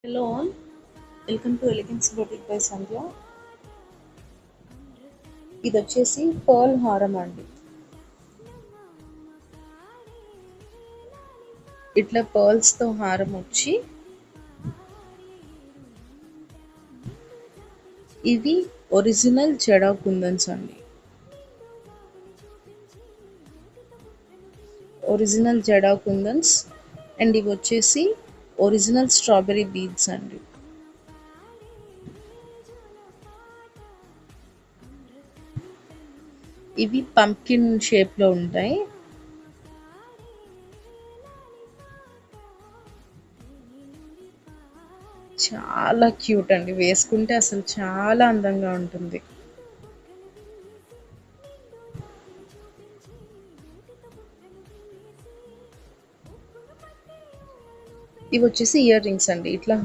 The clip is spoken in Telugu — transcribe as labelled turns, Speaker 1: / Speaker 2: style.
Speaker 1: Hello all, welcome to Elegance Boutique by Sandhya. ఇది వచ్చేసి పర్ల్ హారం అండి. ఇట్లా పర్ల్స్తో హారం వచ్చి ఇవి ఒరిజినల్ జడా కుందన్స్ అండి. ఒరిజినల్ జడా కుందన్స్ అండ్ ఇవి వచ్చేసి ఒరిజినల్ స్ట్రాబెర్రీ బీడ్స్ అండి. ఇవి పంకిన్ షేప్లో ఉంటాయి. చాలా క్యూట్ అండి, వేసుకుంటే అసలు చాలా అందంగా ఉంటుంది. ఇవి వచ్చేసి ఇయర్ రింగ్స్ అండి. ఇట్లా